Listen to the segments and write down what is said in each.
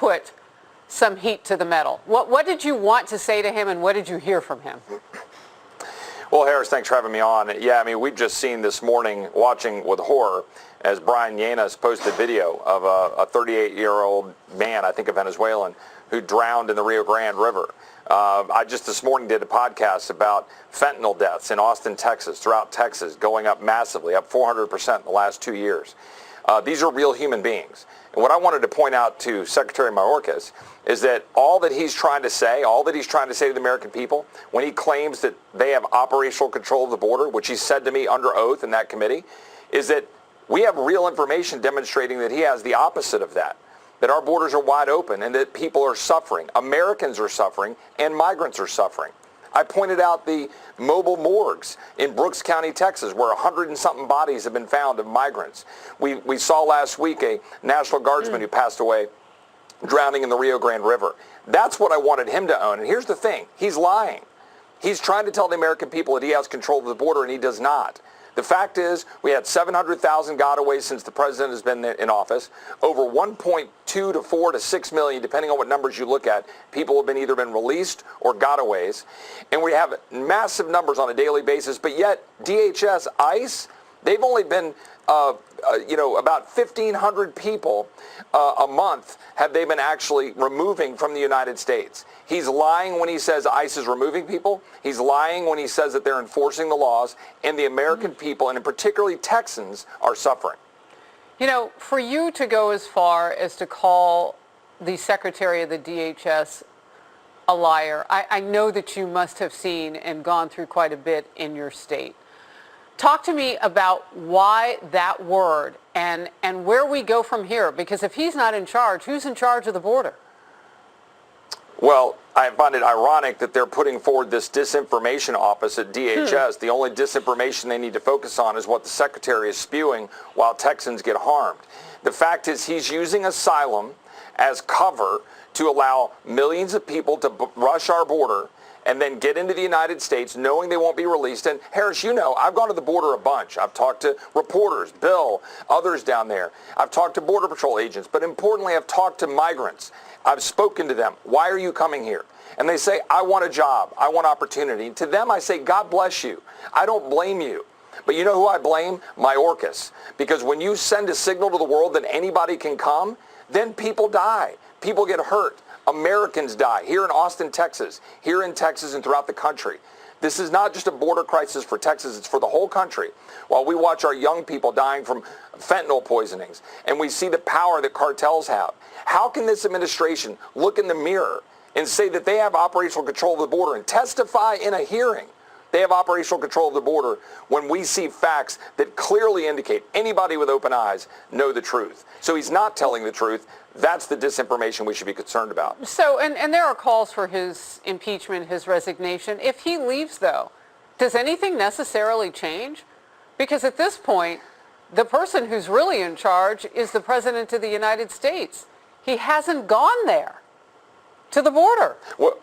put some heat to the metal. What did you want to say to him, and what did you hear from him? Well, Harris, thanks for having me on. Yeah, I mean, we've just seen this morning, watching with horror, as Brian Yanes posted video of a 38-year-old man, I think a Venezuelan, who drowned in the Rio Grande River. I just this morning did a podcast about fentanyl deaths in Austin, Texas, throughout Texas, going up massively, up 400% in the last 2 years. These are real human beings. And what I wanted to point out to Secretary Mayorkas is that all that he's trying to say to the American people, when he claims that they have operational control of the border, which he said to me under oath in that committee, is that we have real information demonstrating that he has the opposite of that our borders are wide open and that people are suffering. Americans are suffering and migrants are suffering. I pointed out the mobile morgues in Brooks County, Texas, where 100 and something bodies have been found of migrants. We saw last week a National Guardsman who passed away drowning in the Rio Grande River. That's what I wanted him to own. And here's the thing. He's lying. He's trying to tell the American people that he has control of the border, and he does not. The fact is, we had 700,000 gotaways since the president has been in office. Over 1.2 to 4 to 6 million, depending on what numbers you look at, people have either been released or gotaways. And we have massive numbers on a daily basis, but yet DHS, ICE, they've only been about 1,500 people a month have they been actually removing from the United States. He's lying when he says ICE is removing people. He's lying when he says that they're enforcing the laws, and the American people, and particularly Texans, are suffering. You know, for you to go as far as to call the Secretary of the DHS a liar, I know that you must have seen and gone through quite a bit in your state. Talk to me about why that word and where we go from here, because if he's not in charge, who's in charge of the border? Well, I find it ironic that they're putting forward this disinformation office at DHS. The only disinformation they need to focus on is what the secretary is spewing while Texans get harmed. The fact is he's using asylum as cover to allow millions of people to rush our border and then get into the United States knowing they won't be released. And Harris, you know, I've gone to the border a bunch. I've talked to reporters, Bill, others down there. I've talked to Border Patrol agents, but importantly, I've talked to migrants. I've spoken to them. Why are you coming here? And they say, I want a job. I want opportunity. And to them, I say, God bless you. I don't blame you. But you know who I blame? Mayorkas. Because when you send a signal to the world that anybody can come, then people die. People get hurt. Americans die here in Austin, Texas, here in Texas and throughout the country. This is not just a border crisis for Texas, it's for the whole country. While we watch our young people dying from fentanyl poisonings and we see the power that cartels have, how can this administration look in the mirror and say that they have operational control of the border and testify in a hearing they have operational control of the border when we see facts that clearly indicate anybody with open eyes know the truth? So he's not telling the truth. That's the disinformation we should be concerned about. So, and there are calls for his impeachment, his resignation. If he leaves, though, does anything necessarily change? Because at this point, the person who's really in charge is the President of the United States. He hasn't gone there, to the border. Well,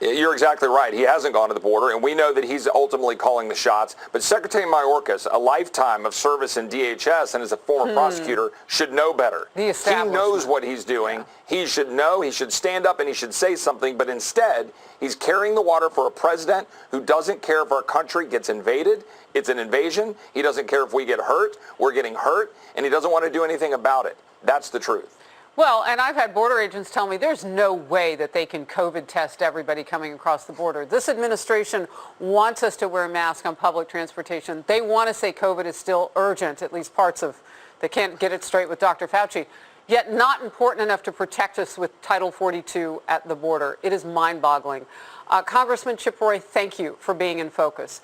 you're exactly right. He hasn't gone to the border, and we know that he's ultimately calling the shots. But Secretary Mayorkas, a lifetime of service in DHS and as a former prosecutor, should know better. He knows what he's doing. Yeah. He should know. He should stand up and he should say something. But instead, he's carrying the water for a president who doesn't care if our country gets invaded. It's an invasion. He doesn't care if we get hurt. We're getting hurt. And he doesn't want to do anything about it. That's the truth. Well, and I've had border agents tell me there's no way that they can COVID test everybody coming across the border. This administration wants us to wear a mask on public transportation. They want to say COVID is still urgent, at least parts of, they can't get it straight with Dr. Fauci, yet not important enough to protect us with Title 42 at the border. It is mind-boggling. Congressman Chip Roy, thank you for being in focus.